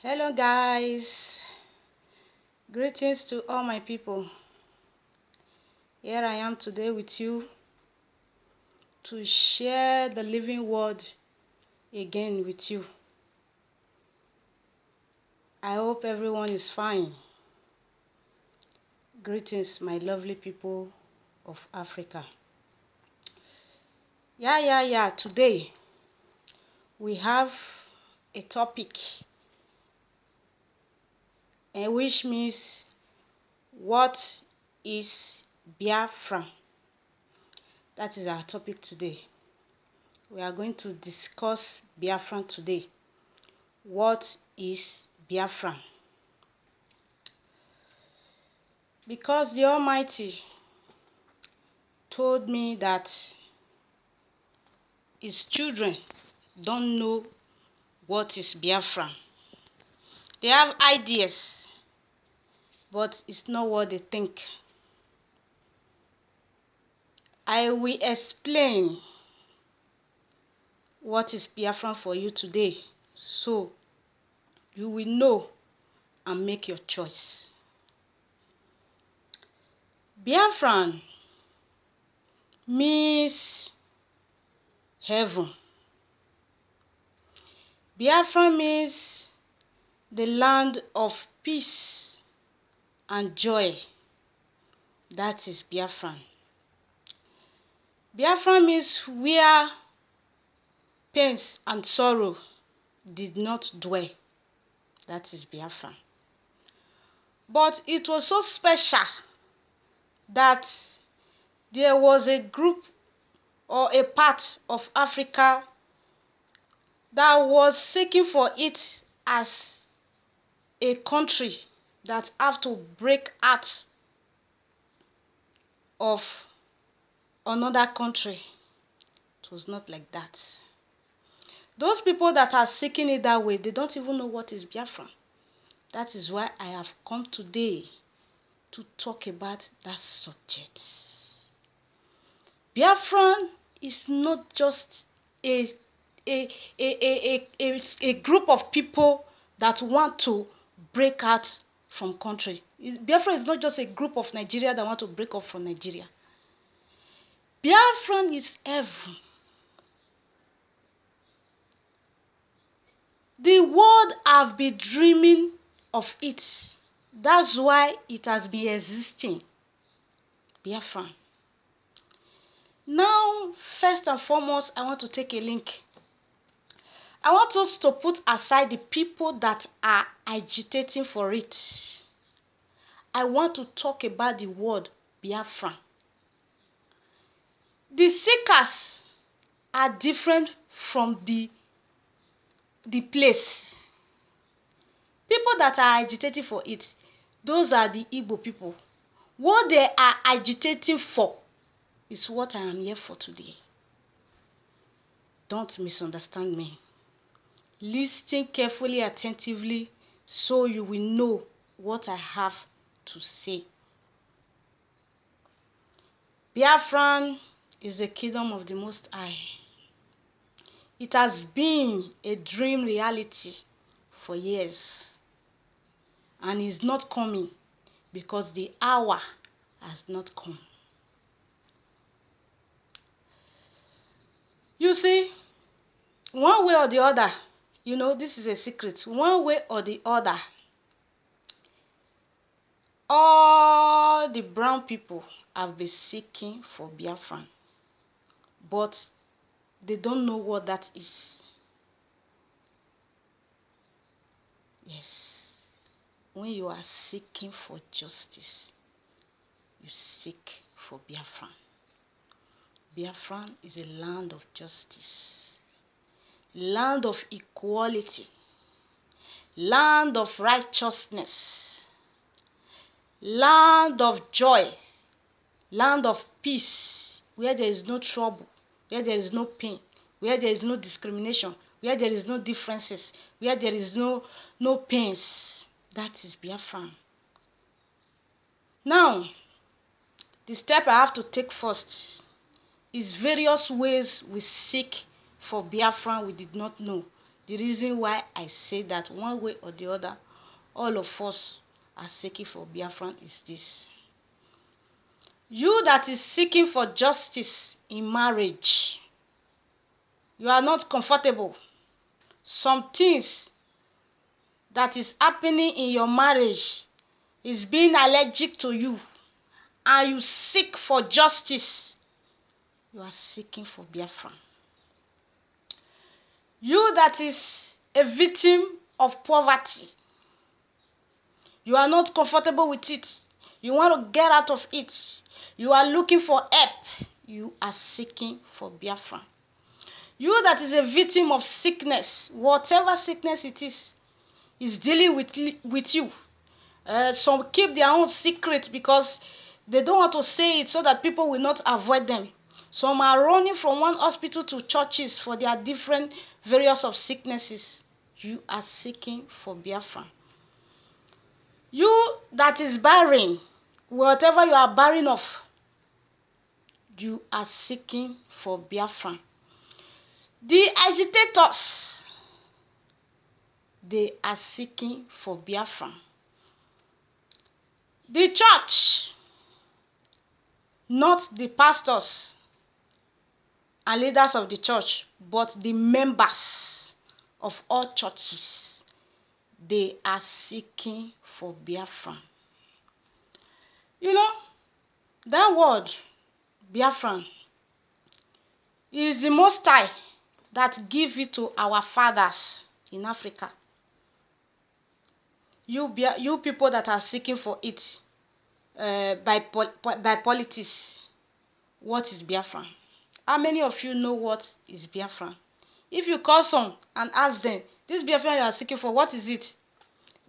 Hello guys, greetings to all my people. Here I am today with you to share the living word again with you. I hope everyone is fine. Greetings, my lovely people of Africa. Today we have a topic, which means what is Biafra? That is our topic today. We are going to discuss Biafra today. What is Biafra? Because the Almighty told me that his children don't know what is Biafra. They have ideas, but it's not what they think. I will explain what is Biafra for you today, so you will know and make your choice. Biafran means heaven. Biafra means the land of peace and joy. That is Biafran. Biafra means where pains and sorrow did not dwell. That is Biafra. But it was so special that there was a group or a part of Africa that was seeking for it as a country that have to break out of another country. It was not like that. Those people that are seeking it that way, they don't even know what is Biafra. That is why I have come today to talk about that subject. Biafran is not just a group of people that want to break out from country. Biafra is not just a group of Nigeria that want to break up from Nigeria. Biafran is heaven. The world have been dreaming of it. That's why it has been existing. Biafran. Now, first and foremost, I want to take a link. I want us to put aside the people that are agitating for it. I want to talk about the word Biafra. The seekers are different from the place. People that are agitating for it, those are the Igbo people. What they are agitating for is what I am here for today. Don't misunderstand me. Listen carefully, attentively, so you will know what I have to say. Biafran is the kingdom of the Most High. It has been a dream reality for years and is not coming because the hour has not come. You see, one way or the other, this is a secret. One way or the other, all the brown people have been seeking for Biafran, but they don't know what that is. Yes, when you are seeking for justice, you seek for Biafran. Biafran is a land of justice, land of equality, land of righteousness, land of joy, land of peace, where there is no trouble, where there is no pain, where there is no discrimination, where there is no differences, where there is no pains. That is Biafran. Now, the step I have to take first is various ways we seek for Biafran we did not know. The reason why I say that one way or the other, all of us are seeking for Biafra is this. You that is seeking for justice in marriage, you are not comfortable. Some things that is happening in your marriage is being allergic to you, and you seek for justice. You are seeking for Biafra. You that is a victim of poverty, you are not comfortable with it. You want to get out of it. You are looking for help. You are seeking for Biafra. You that is a victim of sickness, whatever sickness it is dealing with you. Some keep their own secret because they don't want to say it so that people will not avoid them. Some are running from one hospital to churches for their different various of sicknesses. You are seeking for Biafra. You that is barren, whatever you are barren of, you are seeking for Biafra. The agitators, they are seeking for Biafra. The church, not the pastors and leaders of the church, but the members of all churches, they are seeking for Biafra. You know, that word, Biafra, is the Most High that give it to our fathers in Africa. You people that are seeking for it by politics, what is Biafra? How many of you know what is Biafra? If you call some and ask them, this Biafra you are seeking for, what is it?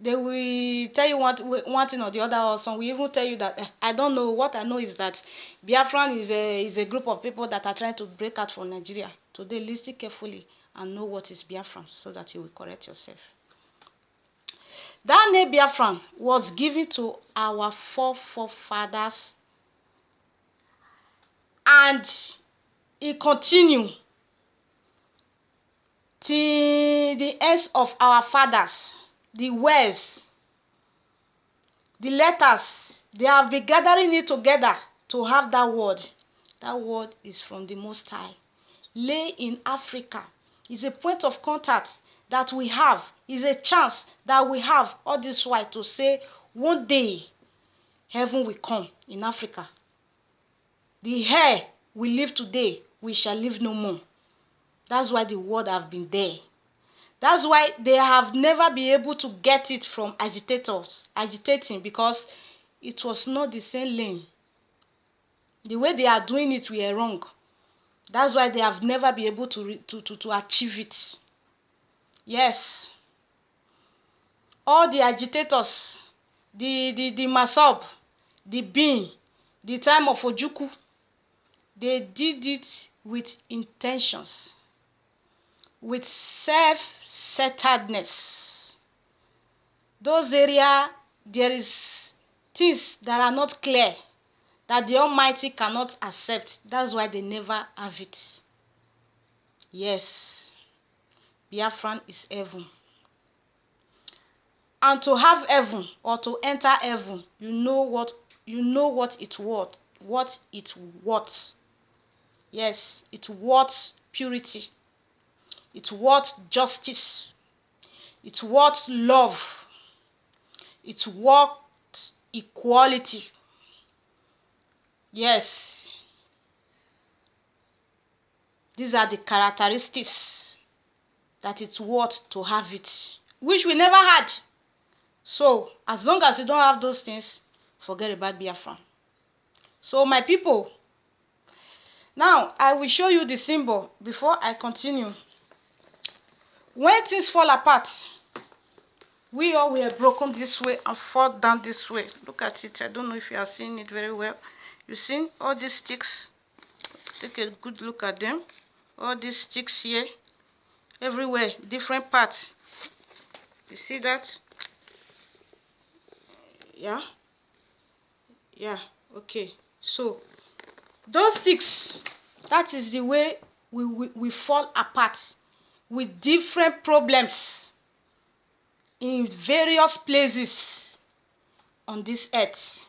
They will tell you one thing or the other, or some will even tell you that I don't know. What I know is that Biafra is a group of people that are trying to break out from Nigeria. Today, listen carefully and know what is Biafra so that you will correct yourself. That name Biafra was given to our forefathers, and it continued till the ends of our fathers. The words, the letters, they have been gathering it together to have that word. That word is from the Most High. Lay in Africa is a point of contact that we have, is a chance that we have all this while to say one day heaven will come in Africa. The air we live today, we shall live no more. That's why the word have been there. That's why they have never been able to get it from agitators, agitating, because it was not the same lane. The way they are doing it, we are wrong. That's why they have never been able to achieve it. Yes. All the agitators, the Masob, the Bin, the time of Ojukwu, they did it with intentions, with self-centeredness. Those areas, there is things that are not clear, that the Almighty cannot accept. That's why they never have it. Yes, Biafran is heaven. And to have heaven, or to enter heaven, you know what it worth. What it worth. Yes, it worth purity. It worth justice. It worth love. It worth equality. Yes. These are the characteristics that it's worth to have it, which we never had. So, as long as you don't have those things, forget about Biafra. So, my people, now I will show you the symbol before I continue. When things fall apart, we all were broken this way and fall down this way. Look at it. I don't know if you are seeing it very well. You see all these sticks? Take a good look at them. All these sticks here, everywhere, different parts. You see that? Yeah, okay. So those sticks, that is the way we fall apart. with different problems in various places on this earth.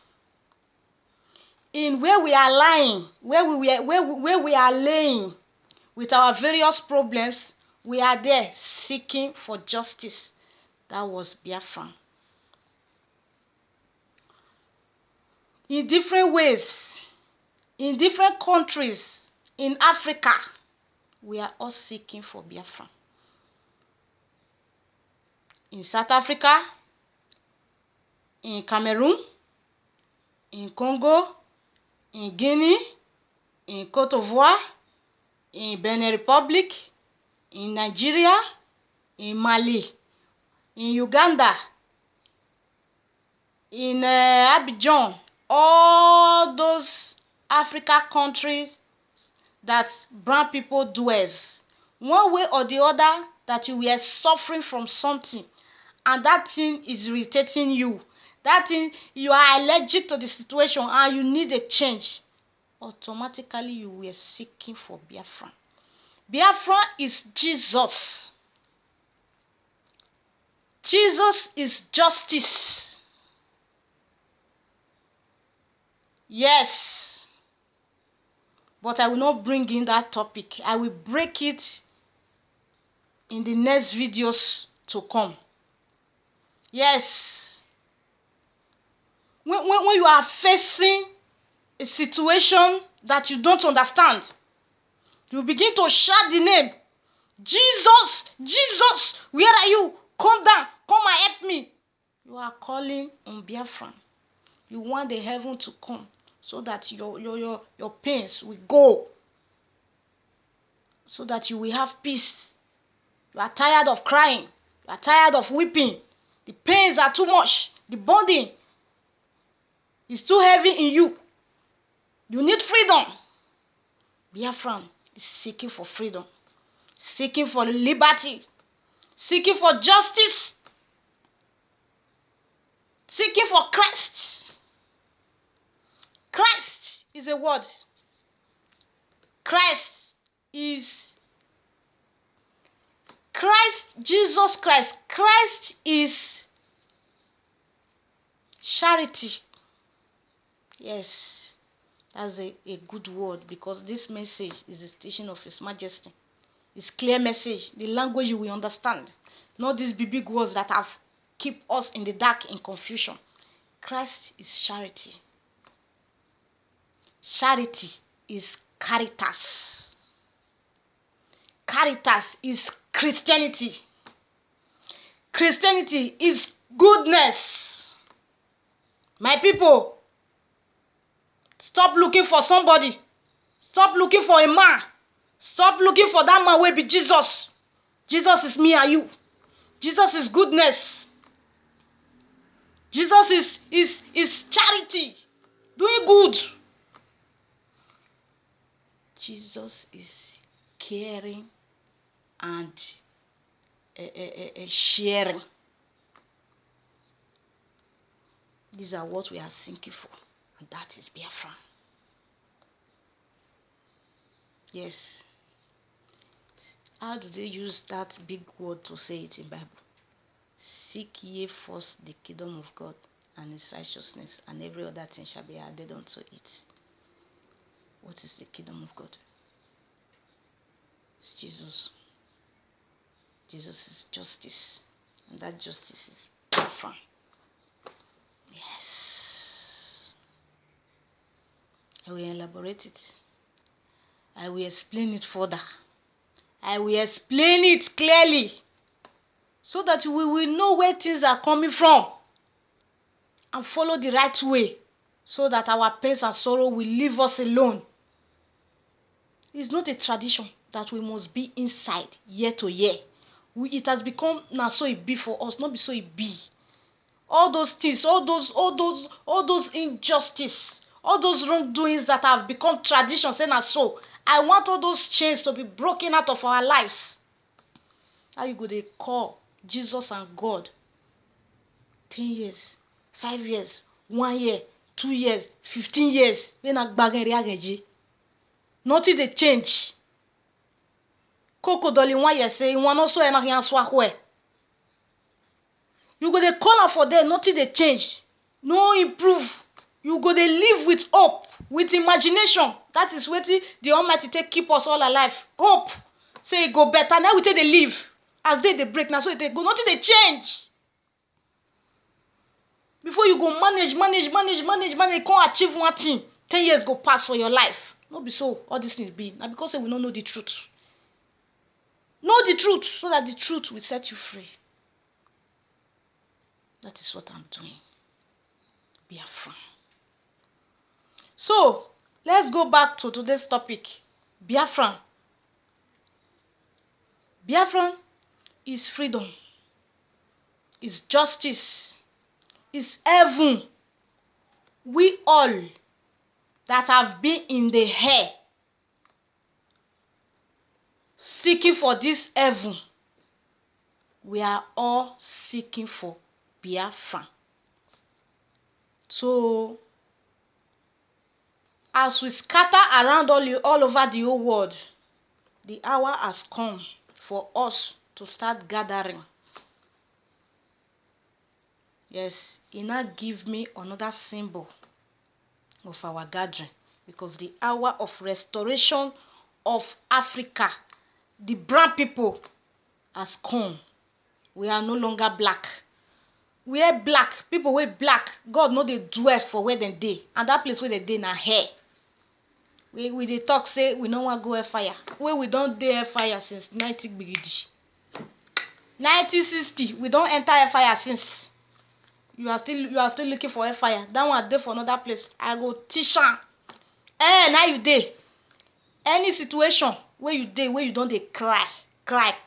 In where we are lying, where we are laying with our various problems, we are there seeking for justice. That was Biafra. In different ways, in different countries, in Africa, we are all seeking for Biafra. In South Africa, in Cameroon, in Congo, in Guinea, in Cote d'Ivoire, in Benin Republic, in Nigeria, in Mali, in Uganda, in Abidjan, all those African countries that brown people dwells. One way or the other that you were suffering from something, and that thing is irritating you. That thing, you are allergic to the situation and you need a change. Automatically you were seeking for Biafra. Biafra is Jesus. Jesus is justice. Yes. But I will not bring in that topic. I will break it in the next videos to come. Yes. When you are facing a situation that you don't understand, you begin to shout the name, Jesus, Jesus, where are you? Come down, come and help me. You are calling on Biafra. You want the heaven to come so that your pains will go, so that you will have peace. You are tired of crying. You are tired of weeping. The pains are too much. The burden is too heavy in you. You need freedom. Biafran is seeking for freedom, seeking for liberty, seeking for justice, seeking for Christ. Christ is a word. Christ is Christ, Jesus Christ. Christ is charity. Yes, that's a good word, because this message is the teaching of His Majesty. It's clear message, the language you will understand. Not these big words that have keep us in the dark, in confusion. Christ is charity. Charity is caritas. Caritas is Christianity. Christianity is goodness. My people, stop looking for somebody. Stop looking for a man. Stop looking for that man will be Jesus. Jesus is me and you. Jesus is goodness. Jesus is charity. Doing good. Jesus is caring and sharing. These are what we are seeking for. And that is Biafra. Yes. How do they use that big word to say it in Bible? Seek ye first the kingdom of God and His righteousness, and every other thing shall be added unto it. What is the kingdom of God? It's Jesus. Jesus is justice, and that justice is Biafra. Yes. I will elaborate it. I will explain it further. I will explain it clearly, so that we will know where things are coming from and follow the right way, so that our pains and sorrow will leave us alone. It's not a tradition that we must be inside year to year. It has become now so it be for us, not be so it be. All those things, all those injustice, all those wrongdoings that have become tradition, say na so. I want all those chains to be broken out of our lives. How you go dey call Jesus and God 10 years, 5 years, 1 year, 2 years, 15 years? Nothing dey change. Koko doli wan ye say wan no so na yan swa kwe. You go dey call am for there, nothing dey change. No improve. You go dey live with hope, with imagination. That is wetin the Almighty take keep us all alive. Hope. Say e go better. Now we take dey live. As day dey break, now so e dey go. Nothing dey change. Before you go manage, come achieve one thing, 10 years go pass for your life. No be so all these things be. Na because say we no know the truth. Know the truth so that the truth will set you free. That is what I'm doing. Biafra. So, let's go back to today's topic. Biafra. Biafra is freedom. Is justice. Is heaven. We all that have been in the air seeking for this heaven, we are all seeking for Biafra. So, as we scatter around all over the whole world, the hour has come for us to start gathering. Yes, he now give me another symbol of our gathering, because the hour of restoration of Africa, the brown people, has come. We are no longer black. We are black. People wey black, God no dey dwell for where dem dey, and that place where dem dey na hell. We dey talk say we no wan go hellfire. Wey we don dey hellfire since 90 gbigidi. 1960 we don enter hellfire since. You are still looking for hellfire. That one dey for another place. I go teach am. Now you dey. Any situation where you dey, where you don dey cry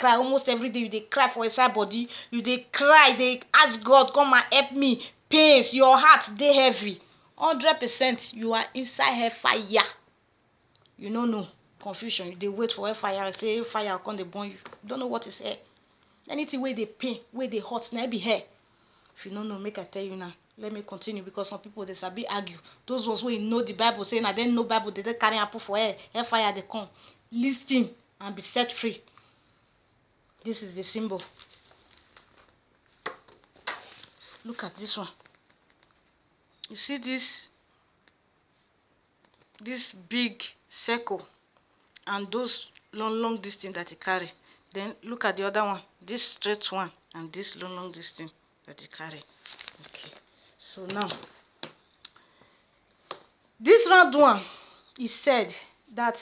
almost every day, you dey cry for inside body, you dey cry, dey ask God come and help me, pains, your heart dey heavy, 100% you are inside hellfire. You no know, confusion, you dey wait for hellfire, say hellfire come dey burn you. You don't know what is hell. Anything wey dey pain, wey dey hot, na be hell. If you no know, make I tell you now. Let me continue, because some people dey sabi argue. Those ones wey know the Bible, say na dem know Bible, they dey carry am put for hell, hellfire dey come. Listen and be set free. This is the symbol. Look at this one. You see this big circle and those long distance that he carry. Then look at the other one, this straight one and this long distance that he carry. Okay. So now, this round one, he said that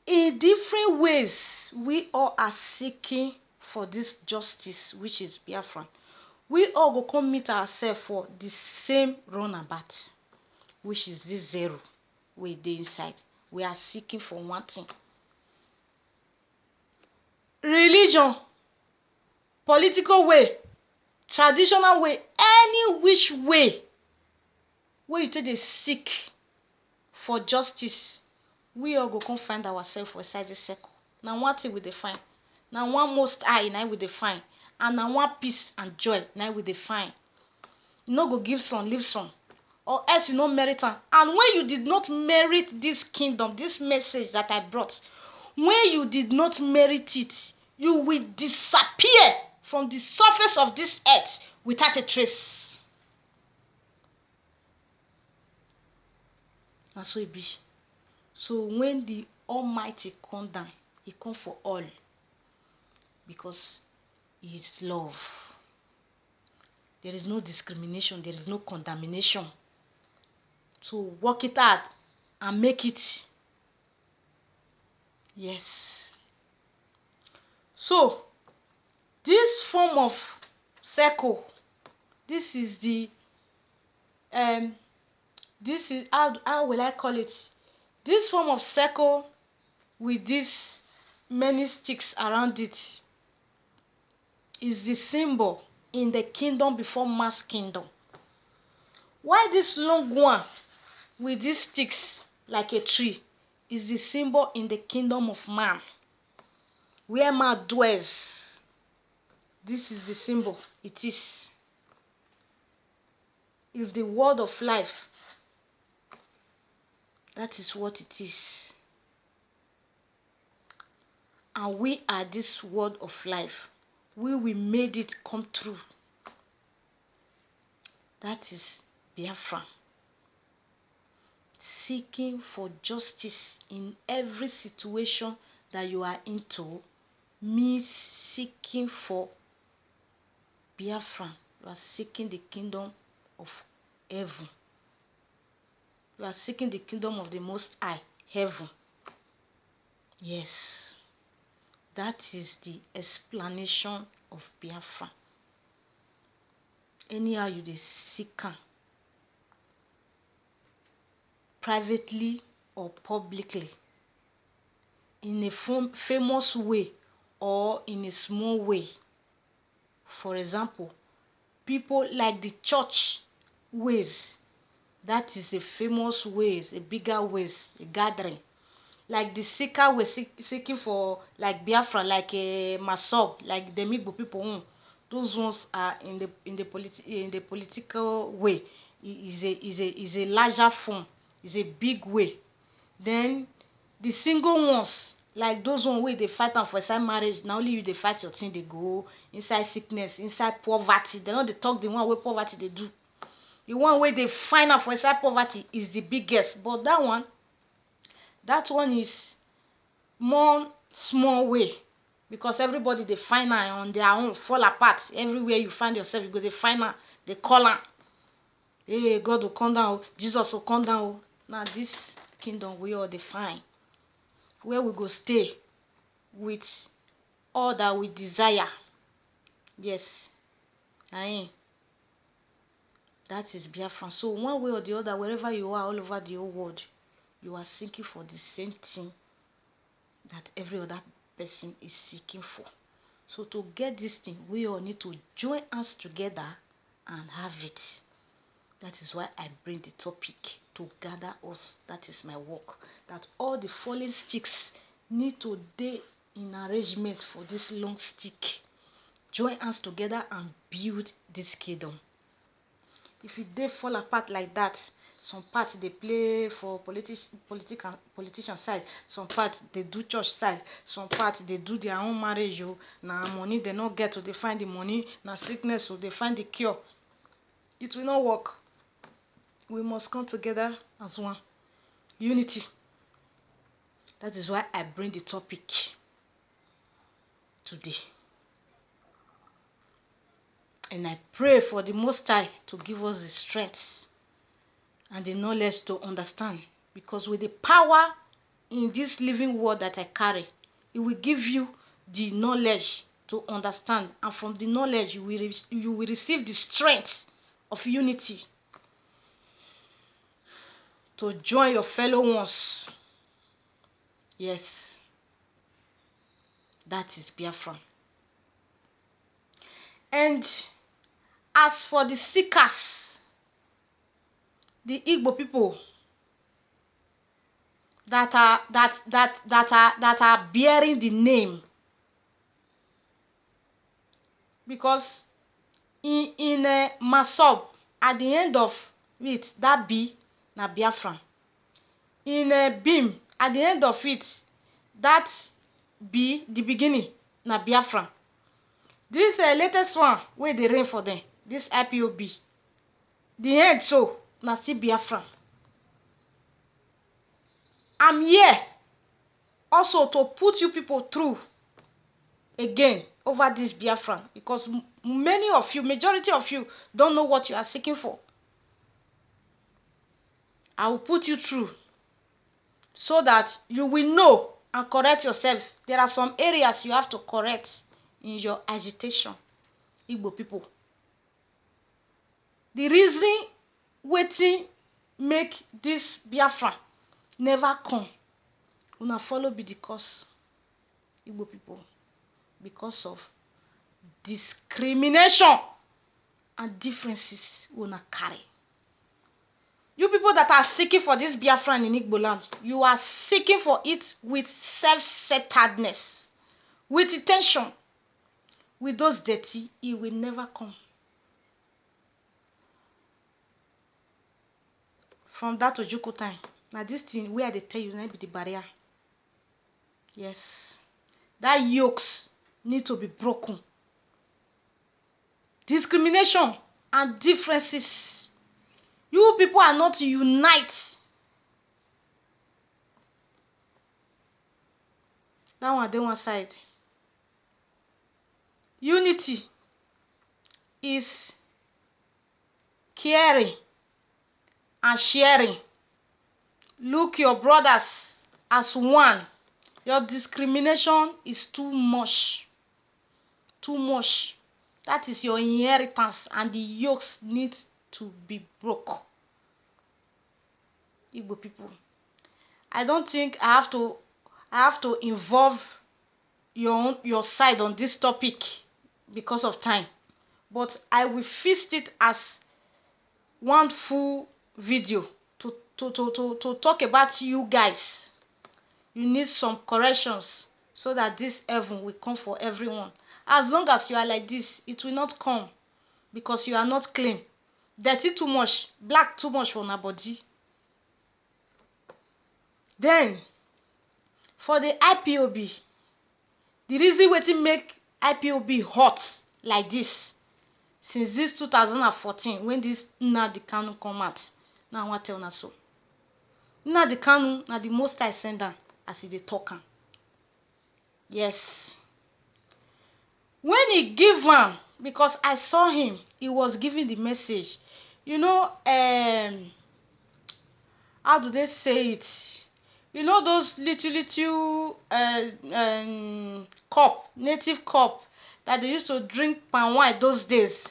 in different ways we all are seeking for this justice, which is Biafra. We all go come meet ourselves for the same runabout, which is this zero wey dey inside. We are seeking for one thing. Religion, political way, traditional way, any which way wey you take dey seek for justice, we all go come find ourselves for inside this circle. Na one thing we dey find. Na one most high na we dey find. And na one peace and joy na we dey find. You no go give some, leave some, or else you no merit am. And when you did not merit this kingdom, this message that I brought, when you did not merit it, you will disappear from the surface of this earth without a trace. Na so e be. So when the Almighty come down, he come for all, because he is love. There is no discrimination, there is no condemnation. So work it out and make it. Yes. So this form of circle, this is the this is how will I call it? This form of circle with these many sticks around it is the symbol in the kingdom before mass kingdom. Why this long one with these sticks like a tree is the symbol in the kingdom of man, where man dwells. This is the symbol. It is the word of life. That is what it is. And we are this word of life. We made it come true. That is Biafra. Seeking for justice in every situation that you are into means seeking for Biafra. You are seeking the kingdom of heaven. You are seeking the kingdom of the Most High, heaven. Yes, that is the explanation of Biafra. Anyhow you dey seek am, privately or publicly, in a famous way or in a small way. For example, people like the church ways. That is a famous ways, a bigger ways, a gathering. Like the seeker were seeking for like Biafra, like a Masob, like the Igbo people. Those ones are in the political way. Is a larger form, is a big way. Then the single ones, like those ones wey dey fight am for inside marriage, na only you dey fight your thing dey go inside sickness, inside poverty. Dem no dey talk the one wey poverty dey do. The one wey dey find am for inside poverty is the biggest, but that one is more small way, because everybody dey find am on their own, fall apart. Everywhere you find yourself, you go dey find am, dey call am. Hey, God will come down, Jesus will come down. Now this kingdom we all dey find, where we go stay with all that we desire. Yes, that is Biafra. So one way or the other, wherever you are all over the whole world, you are seeking for the same thing that every other person is seeking for. So to get this thing, we all need to join hands together and have it. That is why I bring the topic to gather us. That is my work. That all the fallen sticks need to be in arrangement for this long stick. Join hands together and build this kingdom. If they fall apart like that, some part they play for politician side, some part they do church side, some part they do their own marriage. Now money they not get, so they find the money. Now sickness, so they find the cure. It will not work. We must come together as one. Unity. That is why I bring the topic today. And I pray for the Most High to give us the strength and the knowledge to understand. Because with the power in this living word that I carry, it will give you the knowledge to understand. And from the knowledge, you will receive the strength of unity to join your fellow ones. Yes, that is Biafra. And as for the seekers, the Igbo people that are bearing the name, because in Masob, at the end of it, that B na Biafra. In Bim, at the end of it, that B, the beginning, na Biafra. This latest one, where they reign for them, this IPOB, the end so, na still Biafra. I'm here also to put you people through again over this Biafra, because many of you, majority of you, don't know what you are seeking for. I will put you through so that you will know and correct yourself. There are some areas you have to correct in your agitation, Igbo people. The reason wetin make this Biafra never come, una follow be the cause, Igbo people, because of discrimination and differences una carry. You people that are seeking for this Biafra in Igbo land, you are seeking for it with self-centeredness, with intention. With those dirty, it will never come. From that Ojukwu time, now this thing where they tell you, na be the barrier. Yes, that yokes need to be broken. Discrimination and differences. You people are not unite. That one dey one side. Unity is caring and sharing. Look your brothers as one. Your discrimination is too much. Too much. That is your inheritance, and the yokes need to be broke. Igbo people, I don't think I have to involve your side on this topic because of time, but I will fist it as one full video to talk about you guys. You need some corrections so that this heaven will come for everyone. As long as you are like this, it will not come because you are not clean. Dirty too much, black too much for my body. Then, for the IPOB, the reason wetin make IPOB hot like this since this 2014 when this Nnamdi Kanu come out, now I wan tell una so. Nnamdi Kanu na the most high send am as e dey talk am. Yes. When he give am, because I saw him, he was giving the message. You know, how do they say it? You know those little cup, native cup that they used to drink palm wine those days.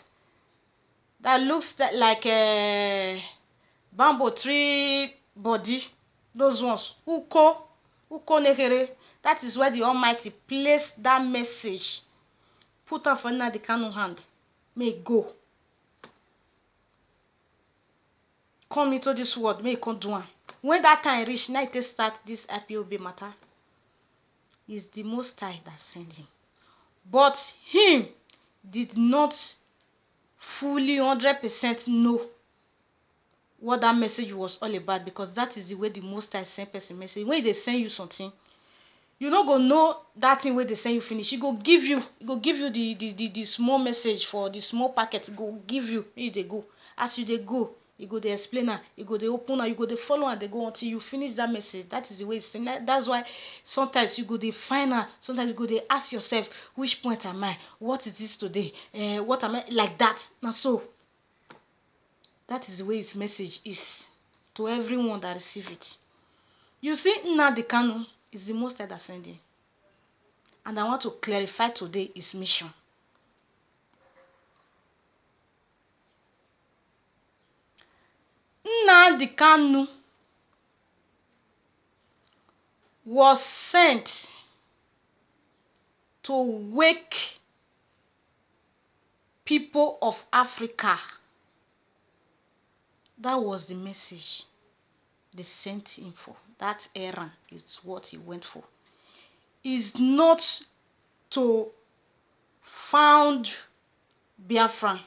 That looks like a bamboo tree body. Those ones. Uko Nekere. That is where the Almighty placed that message. Put am for Nnamdi Kanu hand. May go. Come into this world. May come do am. When that time reach, now it start this IPOB matter. It's the Most High that sent him. But him did not fully 100% know what that message was all about, because that is the way the Most High send person message. When they send you something, you no go know that thing wey they send you finish. He go give you the small message for the small packet. He go give you, you dey go. As you dey go, you go dey explain am, you go dey open am, you go dey follow am dey go until you finish that message. That is the way it's send. That's why sometimes you go dey find am, sometimes you go dey ask yourself, which point am I? What is this today? What am I? Like that. Na so. That is the way his message is to everyone that receive it. You see, Nnamdi Kanu is the Most High that send him. And I want to clarify today his mission. Nnamdi Kanu was sent to wake people of Africa. That was the message they sent him for. That errand is what he went for. Is not to found Biafra.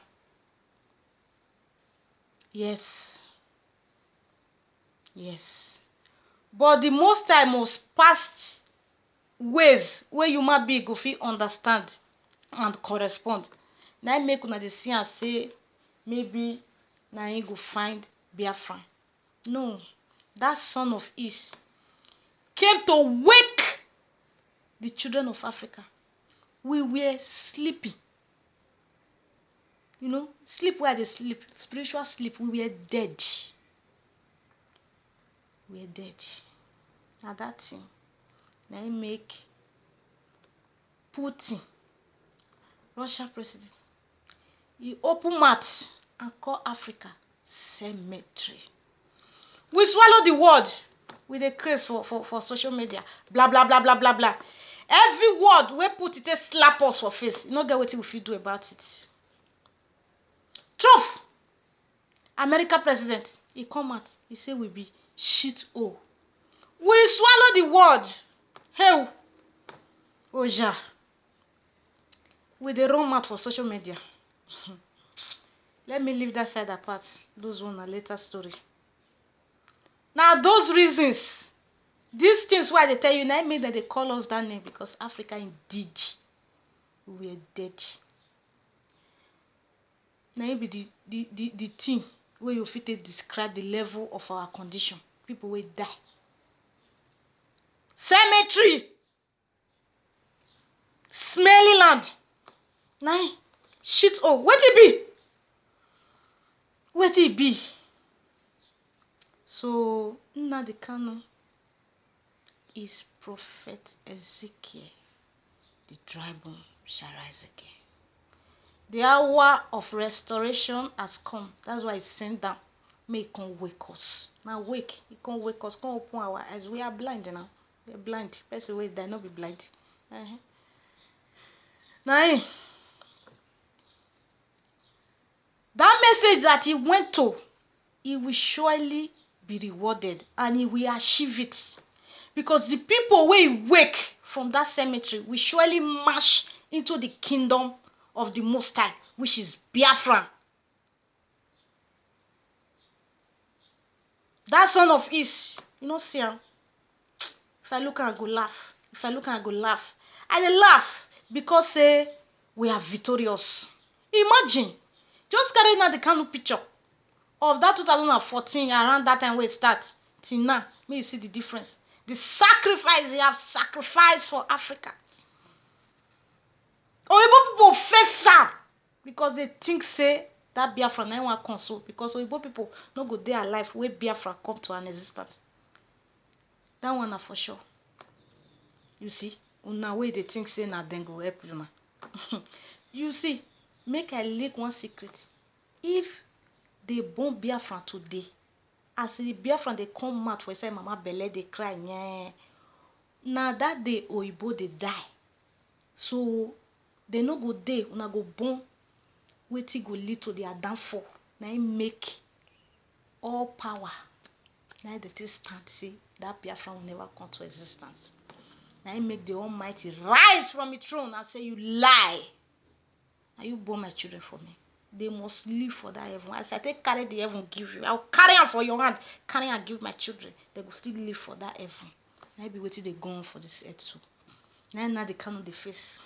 Yes. Yes. But the Most High must pass ways where human being go fit understand and correspond. Now make una dey see and say maybe na him go find Biafra. No, that son of his came to wake the children of Africa. We were sleeping. You know, sleep where they sleep, spiritual sleep. We were dead. We were dead. Now that thing, now he make Putin, Russian president, he open mouth and call Africa cemetery. We swallow the word with a craze for social media. Blah, blah, blah, blah, blah, blah. Every word we put it, they slap us for face. You know get what we fit do about it. Trump, American president, he come out, he say we be shit hole. We swallow the word. Hey, Oja. We dey run mouth for social media. Let me leave that side apart. Those one are later story. Now those reasons These things why they tell you, now mean that they call us that name because Africa indeed we were dead. Now be the thing where you fit describe the level of our condition. People will die. Cemetery, smelly land. Now shit. Oh, what it be? What it be? So Nnamdi Kanu is Prophet Ezekiel. The dry bone shall rise again. The hour of restoration has come. That's why he sent down. May he come wake us. Now wake. He come wake us. Come open our eyes. We are blind now. We are blind. Person wey die not be blind. Now that message that he went to, he will surely be rewarded and he will achieve it. Because the people wey wake from that cemetery will surely march into the kingdom of the Most High, which is Biafra. That son of his, you know, see him. If I look and I go laugh. If I look and I go laugh. I dey laugh because say we are victorious. Imagine, just carry now the Kanu picture of that 2014, around that time where it start till now. May you see the difference. The sacrifice they have sacrificed for Africa. Oyibo people face am because they think say that Biafra na wan console because Oyibo people no go dey alive wey Biafra come to an existence. That one na for sure. You see, una wey dey think say na dem go help una. You see, make I leak one secret. If they born Biafra today, as the Biafra they come out for inside mama belle they cry, yeah. Na that day Oyibo they die. So they no go dey, una go born wetin go lead to their downfall. Na im make all power. Na they take stand say that Biafra will never come to existence. Na im make the Almighty rise from his throne and say, you lie. Are you born my children for me? They must live for that heaven. As I take carry the heaven give you, I'll carry am for your hand. Carry and give my children. They will still live for that heaven. Na be wetin they go on for this earth too. Now they cannot the face.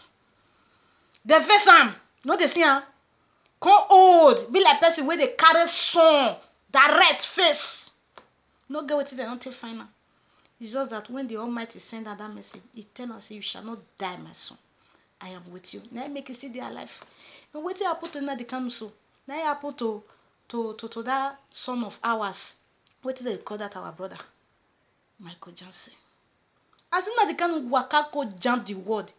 They face am. No they see am. Come old. Be like person where they carry son. Direct face. No get wetin they don't take final. It's just that when the Almighty send out that message, He tell us, you shall not die, my son. I am with you. Now make you see they alive. And what happen to Nnamdi Kanu so? Now happen to that son of ours. What did they call that our brother? Michael Jackson. As Nnamdi Kanu waka go jump the word,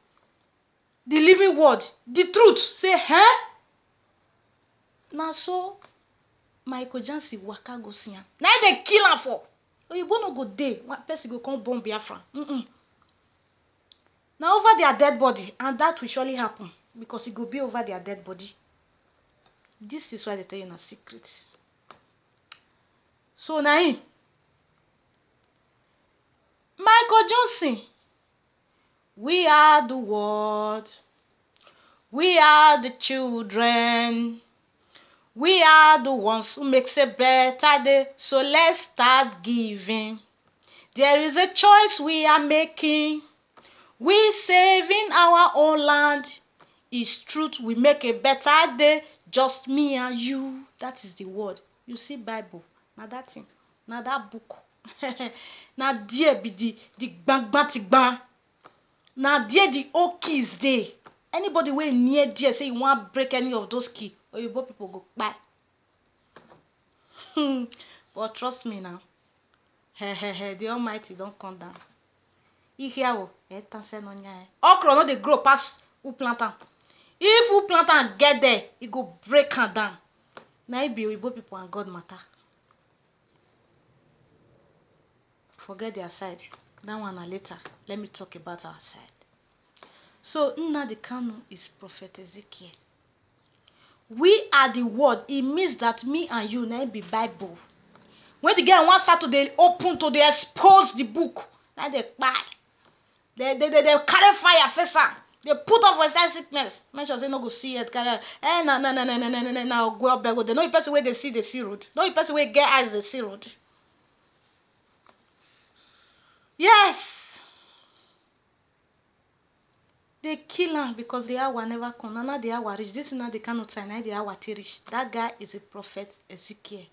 the living word, the truth. Say, huh? Now so Michael Jackson waka go see him. Now they kill him for. Oyibo no go dey. One person go come bomb Biafra. Now over their dead body, and that will surely happen because it go be over their dead body. This is why they tell you in a secret. So now, Michael Johnson, we are the world. We are the children. We are the ones who makes a better day. So let's start giving. There is a choice we are making. We saving our own land. It's truth. We make a better day. Just me and you. That is the word. You see Bible. Now that thing. Now that book. Now there be the bang. Now there the old keys there. Anybody way near there say you want break any of those keys, or you both people go buy. But trust me now. The Almighty don't come down. He hear o, okra no dey grow pass who plant am. If who plant am get there, e go break am down. Na it be Oyibo people and God matter. Forget their side. That one na later. Let me talk about our side. So Nnamdi Kanu is Prophet Ezekiel. We are the word. It means that me and you na be Bible. When the girl want start to dey open to dey expose the book, na dey kpai. They carry fire face am. They put off for side sickness. Make sure say no go see it. Carry. No. Go up beg. They know the person where they see road. No the person where get eyes they see road. Yes. They kill am because the hour never come. Now the hour reach. This is not the kind of time. Now the hour to reach. That guy is a prophet Ezekiel.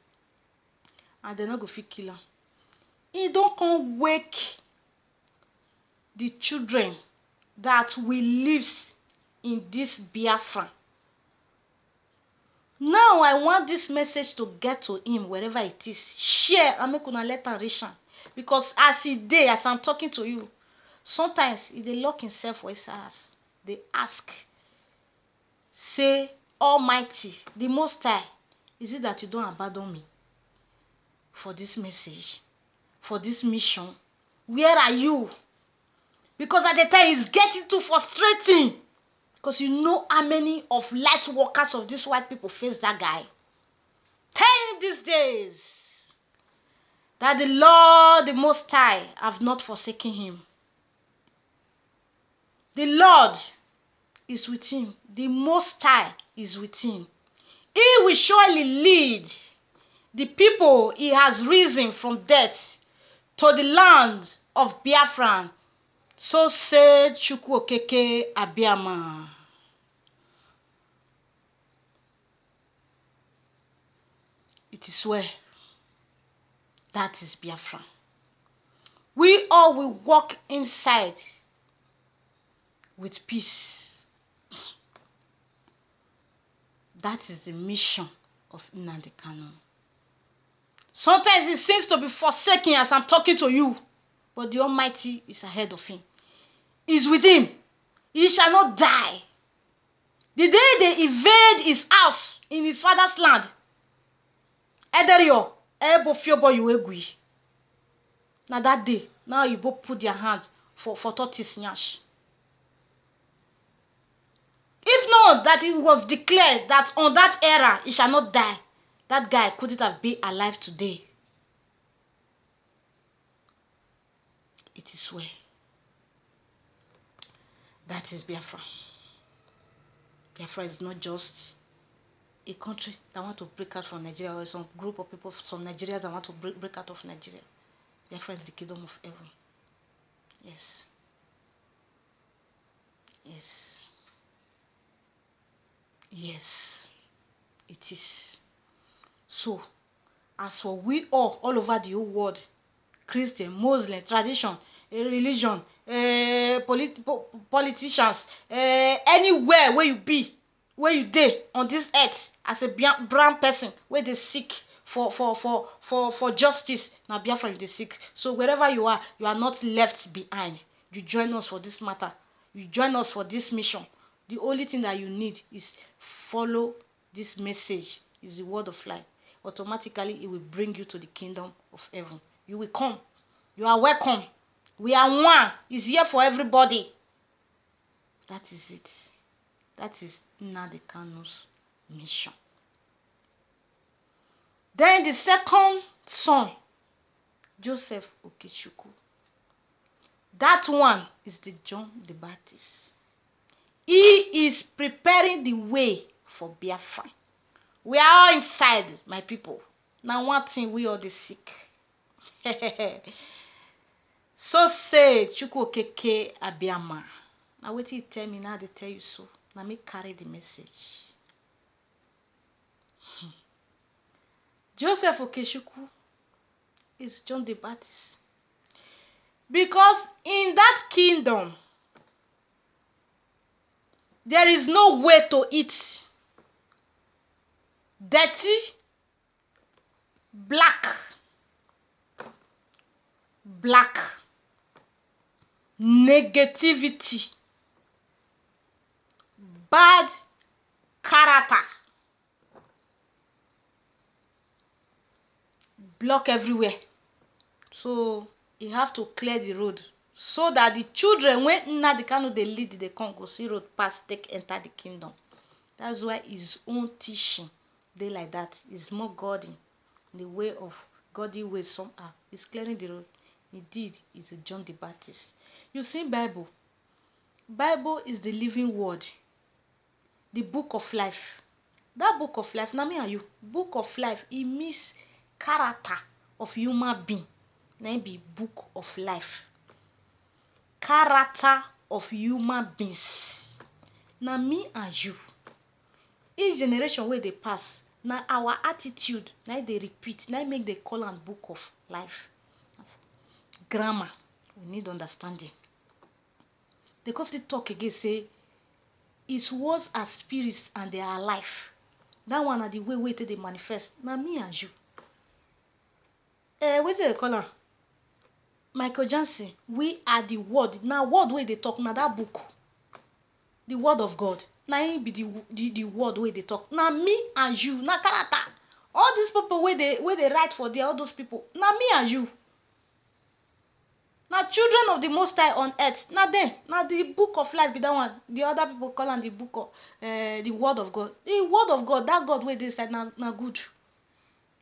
And they no go fit kill am. He don't come wake the children that will live in this Biafra. Now I want this message to get to him wherever it is. Share and make una let am reach am. Because as he dey, as I'm talking to you, sometimes he dey lock himself for his house. They ask, say, Almighty, the Most High, is it that you don't abandon me for this message, for this mission? Where are you? Because at the time it's getting too frustrating. Because you know how many of light workers of these white people face that guy. Tell him these days that the Lord, the Most High, have not forsaken him. The Lord is with him. The Most High is with him. He will surely lead the people he has risen from death to the land of Biafra. So said Chukwu Okeke Abiama. It is well. That is Biafra. We all will walk inside with peace. That is the mission of Nnamdi Kanu. Sometimes it seems to be forsaken as I'm talking to you, but the Almighty is ahead of him. He's with him. He shall not die. The day they invade his house in his father's land, Ederio, Ebo Fiobo Yuegui. Now that day, now you both put their hands for tortoise nyash. If not that it was declared that on that era he shall not die, that guy couldn't have been alive today. It is well. That is Biafra. Biafra is not just a country that want to break out from Nigeria, or some group of people, some Nigerians that want to break out of Nigeria. Biafra is the kingdom of heaven. Yes. Yes. Yes. It is. So, as for we all over the whole world, Christian, Muslim, tradition, religion, politicians, anywhere where you be, where you dey on this earth as a brown person, where they seek for justice, now Biafra you dey seek. So wherever you are not left behind. You join us for this matter. You join us for this mission. The only thing that you need is follow this message. Is the word of life. Automatically it will bring you to the kingdom of heaven. You will come. You are welcome. We are one. It's here for everybody. That is it. That is Nnamdi Kanu's mission. Then the second son, Joseph Okechukwu. That one is the John the Baptist. He is preparing the way for Biafra. We are all inside, my people. Now one thing we all dey seek. So say Chukwu Okeke Abiama. Now wetin he tell me now, they tell you so. Now me carry the message. Joseph Okechukwu is John the Baptist. Because in that kingdom, there is no way to eat dirty, black, negativity, bad character, block everywhere. So you have to clear the road so that the children, when Nnamdi Kanu dey lead, they come go see road pass, take enter the kingdom. That's why his own teaching dey like that. Is more godly, the way of godly way somehow. He's clearing the road. Indeed, he's a John the Baptist. You see Bible. Bible is the living word. The book of life. That book of life, now me and you, book of life, it means character of human being. Now be book of life. character of human beings. Na me and you. Each generation wey dey pass, na our attitude na dey repeat, na make dey call am book of life. Grammar, we need understanding. They come still talk again say his words are spirits and they are life. That one na the way wey take dey manifest. Na me and you. Wetin dey call am? Michael Jackson, we are the word. Na word wey dey talk, na that book. The word of God. Na him be the word wey dey talk. Na me and you, na character. All these people wey dey write for there, all those people, na me and you. Na children of the Most High on earth. Na them. Na the book of life be that one. The other people call am the book of the word of God. The word of God, that God wey dey inside, na good.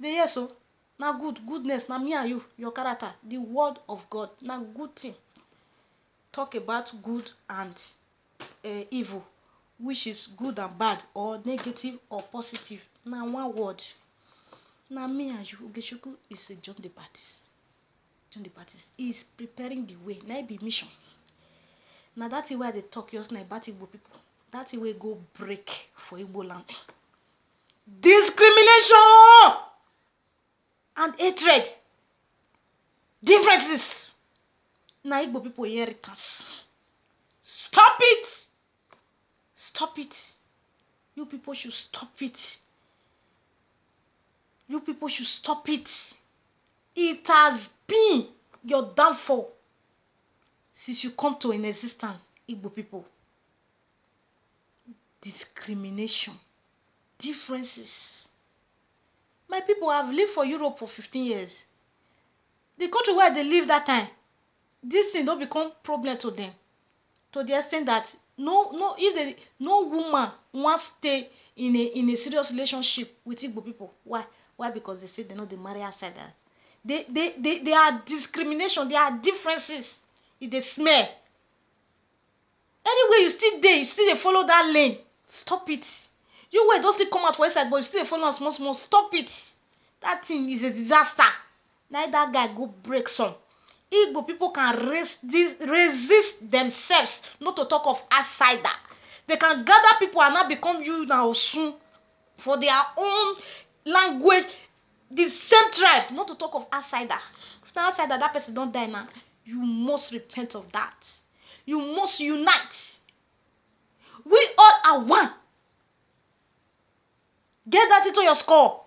Dey hear so? Na good. Goodness, na me and you, your character. The word of God, na good thing. Talk about good and evil, which is good and bad, or negative or positive. Na one word. Na me and you. Ogeshukwu is a John the Baptist. John the Baptist is preparing the way. Na be mission. Na that thing wey I dey talk just now about Igbo people. That thing wey go break for Igbo land. Discrimination and hatred. Differences. Na Igbo people inheritance. Stop it. Stop it. You people should stop it. You people should stop it. It has been your downfall since you come to an existence, Igbo people. Discrimination. Differences. My people have lived for Europe for 15 years. The country where they live that time, this thing don't become problem to them. To the extent that no woman wants to stay in a serious relationship with Igbo people. Why? Why? Because they say they know they marry outside that. They are discrimination. There are differences in the smell. Anyway, you still there, you still dey follow that lane. Stop it. You wey don't still come out for inside, but you still dey follow am small. Stop it. That thing is a disaster. Now that guy go break some. Igbo people can resist themselves, not to talk of outsider. They can gather people and now become you now soon for their own language. The same tribe, not to talk of outsider. If the outsider, that person don't die now, you must repent of that. You must unite. We all are one. Get that into your skull.